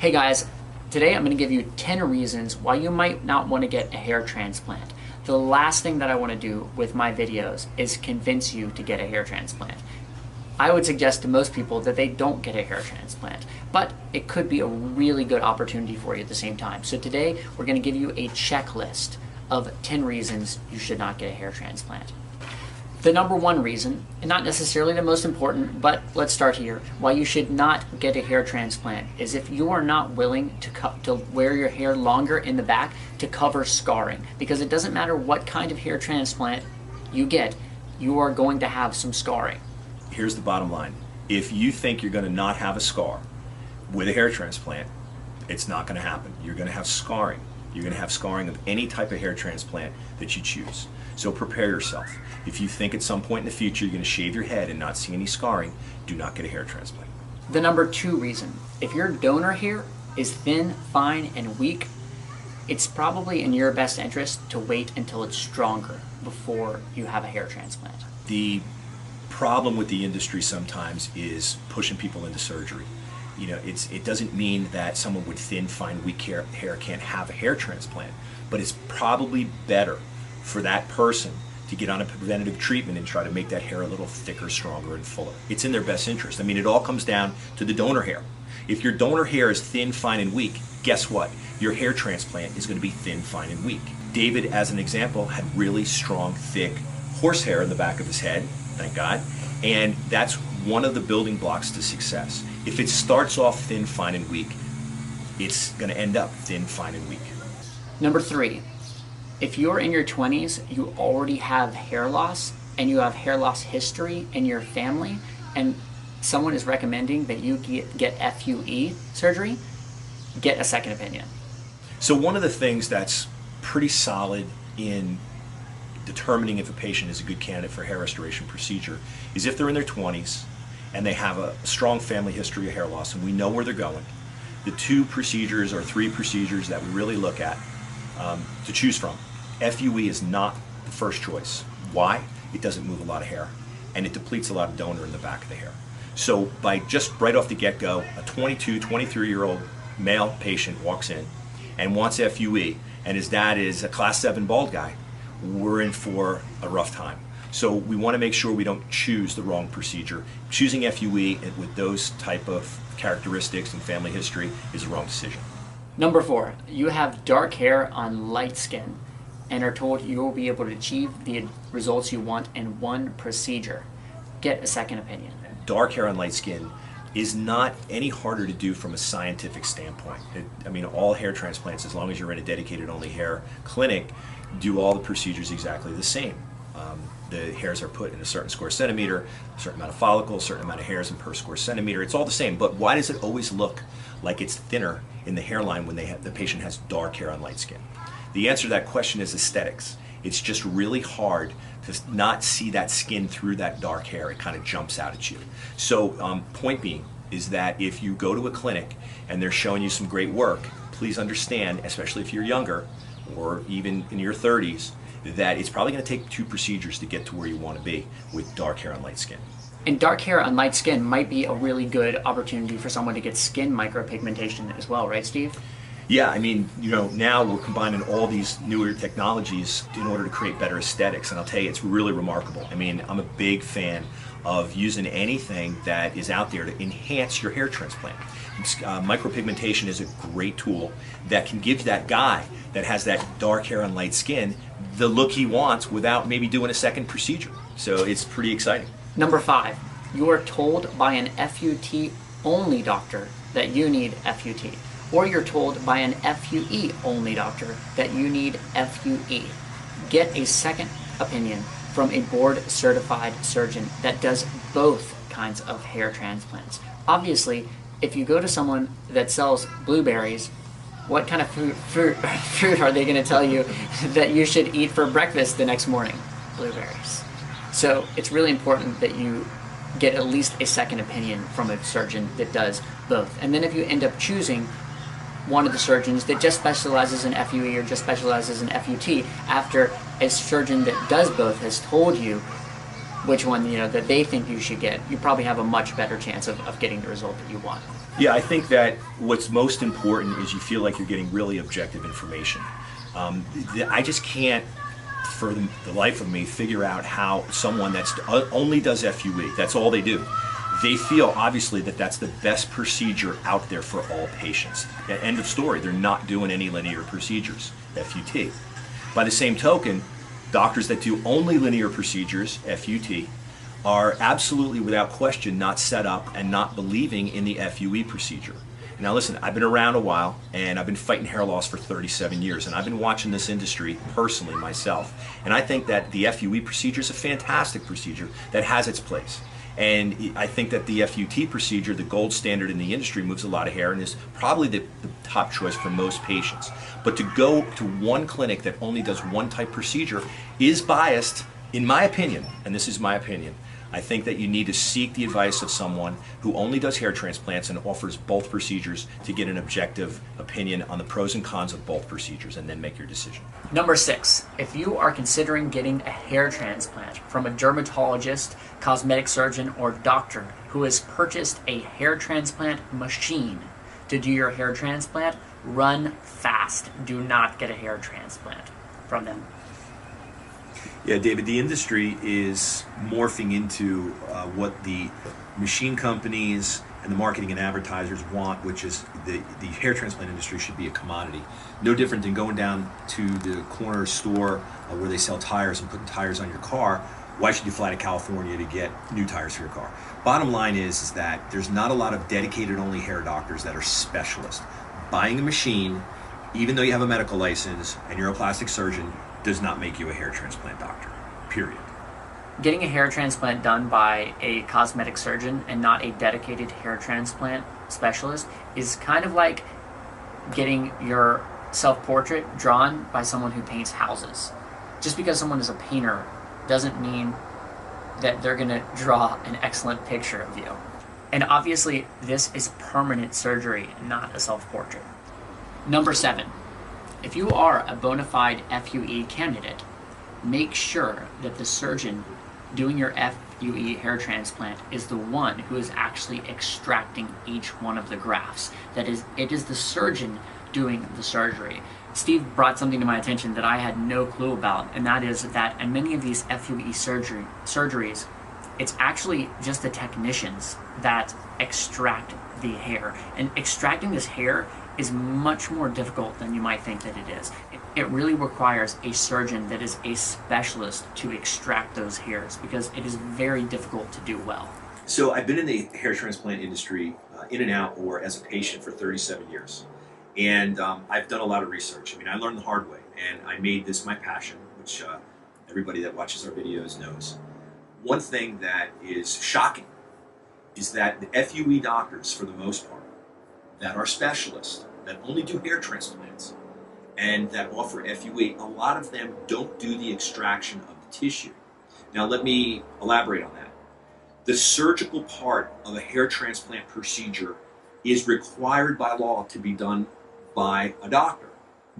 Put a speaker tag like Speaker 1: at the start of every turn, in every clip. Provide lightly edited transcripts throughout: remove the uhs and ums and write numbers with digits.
Speaker 1: Hey guys, today I'm going to give you 10 reasons why you might not want to get a hair transplant. The last thing that I want to do with my videos is convince you to get a hair transplant. I would suggest to most people that they don't get a hair transplant, but it could be a really good opportunity for you at the same time. So today we're going to give you a checklist of 10 reasons you should not get a hair transplant. The number one reason, and not necessarily the most important, but let's start here, why you should not get a hair transplant is if you are not willing to wear your hair longer in the back to cover scarring. Because it doesn't matter what kind of hair transplant you get, you are going to have some scarring.
Speaker 2: Here's the bottom line. If you think you're going to not have a scar with a hair transplant, it's not going to happen. You're going to have scarring. You're going to have scarring of any type of hair transplant that you choose. So prepare yourself. If you think at some point in the future you're going to shave your head and not see any scarring, do not get a hair transplant.
Speaker 1: The number two reason, if your donor hair is thin, fine, and weak, it's probably in your best interest to wait until it's stronger before you have a hair transplant.
Speaker 2: The problem with the industry sometimes is pushing people into surgery. You know, it doesn't mean that someone with thin, fine, weak hair can't have a hair transplant, but it's probably better for that person to get on a preventative treatment and try to make that hair a little thicker, stronger, and fuller. It's in their best interest. I mean, it all comes down to the donor hair. If your donor hair is thin, fine, and weak, guess what? Your hair transplant is going to be thin, fine, and weak. David, as an example, had really strong, thick horsehair in the back of his head, thank God, and that's one of the building blocks to success. If it starts off thin, fine, and weak, it's going to end up thin, fine, and weak.
Speaker 1: Number three, if you're in your 20s, you already have hair loss, and you have hair loss history in your family, and someone is recommending that you get FUE surgery, get a second opinion.
Speaker 2: So one of the things that's pretty solid in determining if a patient is a good candidate for hair restoration procedure is if they're in their 20s and they have a strong family history of hair loss, and we know where they're going. The two procedures or three procedures that we really look at to choose from. FUE is not the first choice. Why? It doesn't move a lot of hair, and it depletes a lot of donor in the back of the hair. So by just right off the get-go, a 22, 23-year-old male patient walks in and wants FUE, and his dad is a class 7 bald guy, we're in for a rough time. So we want to make sure we don't choose the wrong procedure. Choosing FUE with those type of characteristics and family history is the wrong decision.
Speaker 1: Number four, you have dark hair on light skin and are told you will be able to achieve the results you want in one procedure. Get a second opinion.
Speaker 2: Dark hair on light skin is not any harder to do from a scientific standpoint. I mean, all hair transplants, as long as you're in a dedicated only hair clinic, do all the procedures exactly the same. The hairs are put in a certain square centimeter, a certain amount of follicles, a certain amount of hairs in per square centimeter. It's all the same, but why does it always look like it's thinner in the hairline when the patient has dark hair on light skin? The answer to that question is aesthetics. It's just really hard to not see that skin through that dark hair. It kind of jumps out at you. So point being is that if you go to a clinic and they're showing you some great work, please understand, especially if you're younger or even in your 30s, that it's probably going to take two procedures to get to where you want to be with dark hair on light skin.
Speaker 1: And dark hair on light skin might be a really good opportunity for someone to get skin micropigmentation as well, right, Steve?
Speaker 2: Yeah, I mean, you know, now we're combining all these newer technologies in order to create better aesthetics, and I'll tell you, it's really remarkable. I mean, I'm a big fan of using anything that is out there to enhance your hair transplant. Micropigmentation is a great tool that can give that guy that has that dark hair on light skin the look he wants without maybe doing a second procedure. So it's pretty exciting.
Speaker 1: Number five, you are told by an FUT only doctor that you need FUT. Or you're told by an FUE only doctor that you need FUE. Get a second opinion from a board certified surgeon that does both kinds of hair transplants. Obviously, if you go to someone that sells blueberries, what kind of fruit are they going to tell you that you should eat for breakfast the next morning? Blueberries. So it's really important that you get at least a second opinion from a surgeon that does both. And then if you end up choosing one of the surgeons that just specializes in FUE or just specializes in FUT, after a surgeon that does both has told you which one that they think you should get, you probably have a much better chance of getting the result that you want.
Speaker 2: Yeah, I think that what's most important is you feel like you're getting really objective information. I just can't, for the life of me, figure out how someone that's only does FUE, that's all they do. They feel obviously that that's the best procedure out there for all patients. End of story. They're not doing any linear procedures, FUT. By the same token, doctors that do only linear procedures, FUT, are absolutely without question not set up and not believing in the FUE procedure. Now listen, I've been around a while and I've been fighting hair loss for 37 years and I've been watching this industry personally myself. And I think that the FUE procedure is a fantastic procedure that has its place. And I think that the FUT procedure, the gold standard in the industry, moves a lot of hair and is probably the top choice for most patients. But to go to one clinic that only does one type procedure is biased, in my opinion, and this is my opinion. I think that you need to seek the advice of someone who only does hair transplants and offers both procedures to get an objective opinion on the pros and cons of both procedures and then make your decision.
Speaker 1: Number 6, if you are considering getting a hair transplant from a dermatologist, cosmetic surgeon, or doctor who has purchased a hair transplant machine to do your hair transplant, run fast. Do not get a hair transplant from them.
Speaker 3: Yeah, David, the industry is morphing into what the machine companies and the marketing and advertisers want, which is the hair transplant industry should be a commodity. No different than going down to the corner store where they sell tires and putting tires on your car. Why should you fly to California to get new tires for your car? Bottom line is that there's not a lot of dedicated only hair doctors that are specialists. Buying a machine, even though you have a medical license and you're a plastic surgeon, does not make you a hair transplant doctor, period.
Speaker 1: Getting a hair transplant done by a cosmetic surgeon and not a dedicated hair transplant specialist is kind of like getting your self-portrait drawn by someone who paints houses. Just because someone is a painter doesn't mean that they're going to draw an excellent picture of you. And obviously, this is permanent surgery, not a self-portrait. Number 7. If you are a bona fide FUE candidate, make sure that the surgeon doing your FUE hair transplant is the one who is actually extracting each one of the grafts. That is, it is the surgeon doing the surgery. Steve brought something to my attention that I had no clue about, and that is that in many of these FUE surgeries, it's actually just the technicians that extract the hair. And extracting this hair is much more difficult than you might think that it is. It really requires a surgeon that is a specialist to extract those hairs because it is very difficult to do well.
Speaker 3: So I've been in the hair transplant industry, in and out, or as a patient for 37 years. And I've done a lot of research. I mean, I learned the hard way, and I made this my passion, which everybody that watches our videos knows. One thing that is shocking is that the FUE doctors, for the most part, that are specialists, that only do hair transplants, and that offer FUE, a lot of them don't do the extraction of the tissue. Now let me elaborate on that. The surgical part of a hair transplant procedure is required by law to be done by a doctor.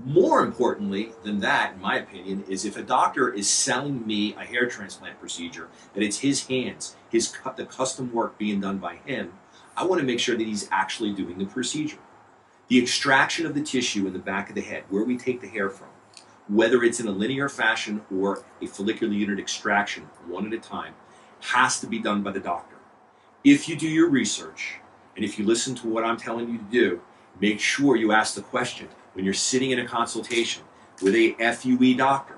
Speaker 3: More importantly than that, in my opinion, is if a doctor is selling me a hair transplant procedure, that it's his hands, the custom work being done by him, I want to make sure that he's actually doing the procedure. The extraction of the tissue in the back of the head, where we take the hair from, whether it's in a linear fashion or a follicular unit extraction, one at a time, has to be done by the doctor. If you do your research, and if you listen to what I'm telling you to do, make sure you ask the question when you're sitting in a consultation with a FUE doctor,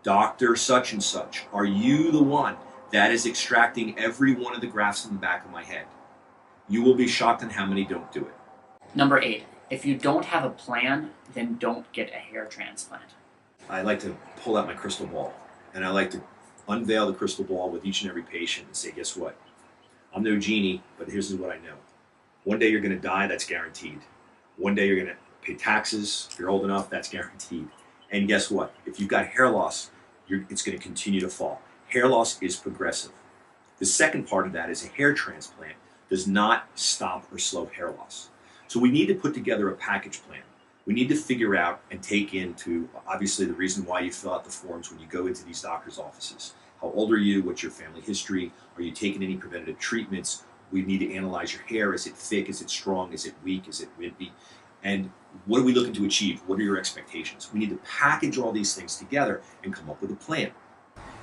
Speaker 3: Dr. Such and Such, are you the one that is extracting every one of the grafts in the back of my head? You will be shocked on how many don't do it.
Speaker 1: Number 8, if you don't have a plan, then don't get a hair transplant.
Speaker 3: I like to pull out my crystal ball, and I like to unveil the crystal ball with each and every patient and say, guess what? I'm no genie, but here's what I know. One day you're going to die, that's guaranteed. One day you're going to pay taxes, if you're old enough, that's guaranteed. And guess what? If you've got hair loss, it's going to continue to fall. Hair loss is progressive. The second part of that is a hair transplant does not stop or slow hair loss. So we need to put together a package plan. We need to figure out and take into, obviously, the reason why you fill out the forms when you go into these doctor's offices. How old are you? What's your family history? Are you taking any preventative treatments? We need to analyze your hair. Is it thick? Is it strong? Is it weak? Is it wimpy? And what are we looking to achieve? What are your expectations? We need to package all these things together and come up with a plan.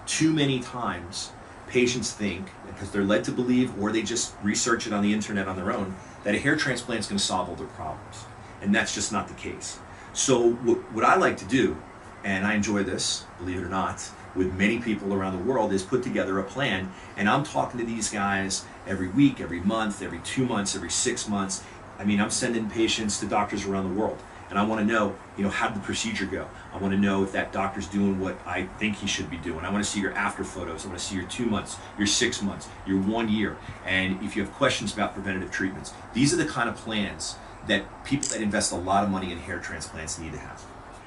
Speaker 3: Too many times, patients think, because they're led to believe, or they just research it on the internet on their own, that a hair transplant is going to solve all their problems. And that's just not the case. So what I like to do, and I enjoy this, believe it or not, with many people around the world, is put together a plan. And I'm talking to these guys every week, every month, every 2 months, every 6 months. I mean, I'm sending patients to doctors around the world. And I want to know, how did the procedure go? I want to know if that doctor's doing what I think he should be doing. I want to see your after photos. I want to see your 2 months, your 6 months, your 1 year. And if you have questions about preventative treatments, these are the kind of plans that people that invest a lot of money in hair transplants need to have.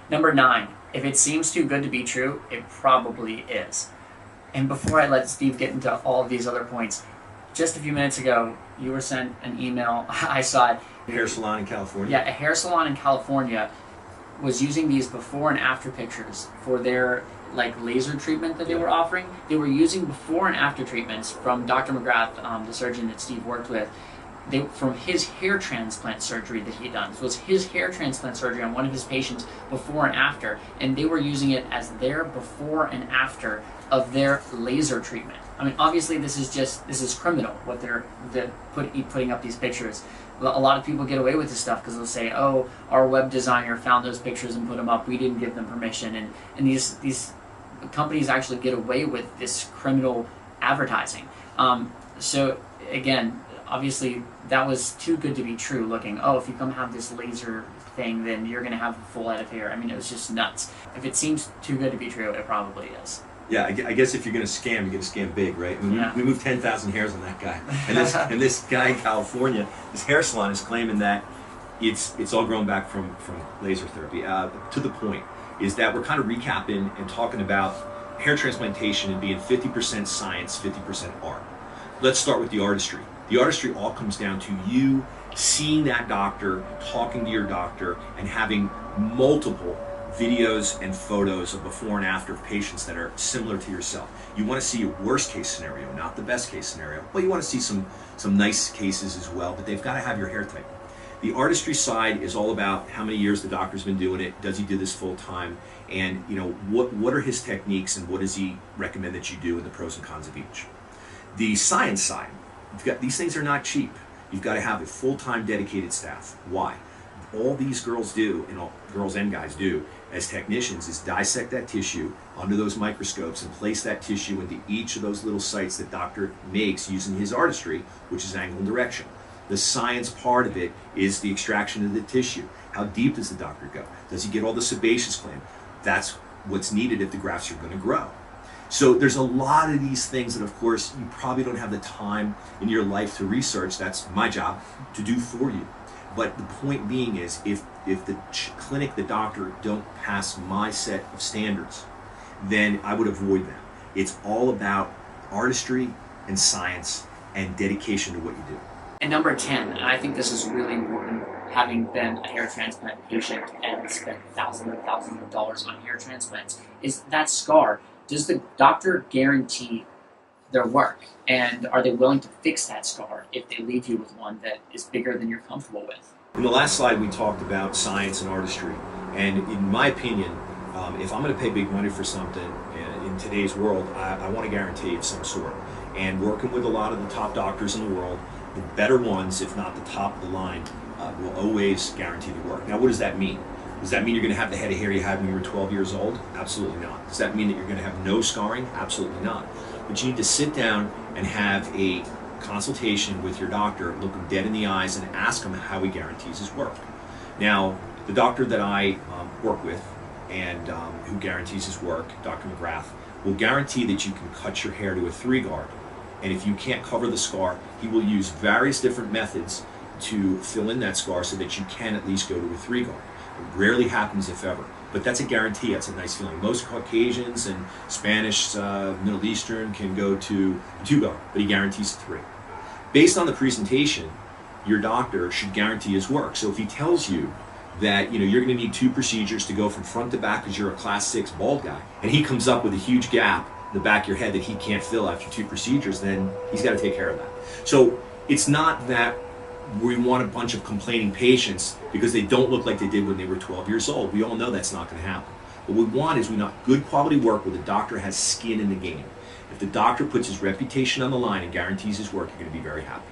Speaker 1: Number 9, if it seems too good to be true, it probably is. And before I let Steve get into all of these other points, just a few minutes ago, you were sent an email. I saw it.
Speaker 3: A hair salon in California?
Speaker 1: Yeah, a hair salon in California was using these before and after pictures for their laser treatment that they were offering. They were using before and after treatments from Dr. McGrath, the surgeon that Steve worked with, from his hair transplant surgery that he'd done. So it was his hair transplant surgery on one of his patients before and after, and they were using it as their before and after of their laser treatment. I mean, obviously this is criminal what they're putting up these pictures. A lot of people get away with this stuff because they'll say, oh, our web designer found those pictures and put them up, we didn't give them permission, and these companies actually get away with this criminal advertising. So again, obviously that was too good to be true, looking, oh, if you come have this laser thing, then you're going to have a full head of hair. I mean, it was just nuts. If it seems too good to be true, it probably is.
Speaker 3: Yeah, I guess if you're going to scam, you're going to scam big, right? I mean, we moved 10,000 hairs on that guy. And this guy in California, this hair salon is claiming that it's all grown back from laser therapy. To the point is that we're kind of recapping and talking about hair transplantation and being 50% science, 50% art. Let's start with the artistry. The artistry all comes down to you seeing that doctor, talking to your doctor, and having multiple videos and photos of before and after of patients that are similar to yourself. You want to see a worst case scenario, not the best case scenario. Well, you want to see some nice cases as well, but they've got to have your hair type. The artistry side is all about how many years the doctor's been doing it, does he do this full time, and what are his techniques and what does he recommend that you do, and the pros and cons of each. The science side, these things are not cheap. You've got to have a full-time dedicated staff. Why? All these girls do, and all girls and guys do as technicians, is dissect that tissue under those microscopes and place that tissue into each of those little sites that doctor makes using his artistry, which is angle and direction. The science part of it is the extraction of the tissue. How deep does the doctor go? Does he get all the sebaceous gland? That's what's needed if the grafts are going to grow. So there's a lot of these things that, of course, you probably don't have the time in your life to research. That's my job to do for you. But the point being is, if the clinic, the doctor, don't pass my set of standards, then I would avoid them. It's all about artistry and science and dedication to what you do.
Speaker 1: And number 10, and I think this is really important, having been a hair transplant patient and spent thousands and thousands of dollars on hair transplants, is that scar. Does the doctor guarantee their work? And are they willing to fix that scar if they leave you with one that is bigger than you're comfortable with?
Speaker 3: In the last slide, we talked about science and artistry. And in my opinion, if I'm going to pay big money for something in today's world, I want a guarantee of some sort. And working with a lot of the top doctors in the world, the better ones, if not the top of the line, will always guarantee the work. Now, what does that mean? Does that mean you're going to have the head of hair you had when you were 12 years old? Absolutely not. Does that mean that you're going to have no scarring? Absolutely not. But you need to sit down and have a consultation with your doctor, look him dead in the eyes, and ask him how he guarantees his work. Now, the doctor that I work with and who guarantees his work, Dr. McGrath, will guarantee that you can cut your hair to a 3-guard. And if you can't cover the scar, he will use various different methods to fill in that scar so that you can at least go to a 3-guard. It rarely happens, if ever, but that's a guarantee. That's a nice feeling. Most Caucasians and Spanish, Middle Eastern can go to 2-guard, but he guarantees 3. Based on the presentation, your doctor should guarantee his work. So if he tells you that you're going to need 2 procedures to go from front to back because you're a class 6 bald guy, and he comes up with a huge gap in the back of your head that he can't fill after 2 procedures, then he's got to take care of that. So it's not that we want a bunch of complaining patients because they don't look like they did when they were 12 years old. We all know that's not going to happen. What we want is we want good quality work where the doctor has skin in the game. If the doctor puts his reputation on the line and guarantees his work, you're going to be very happy.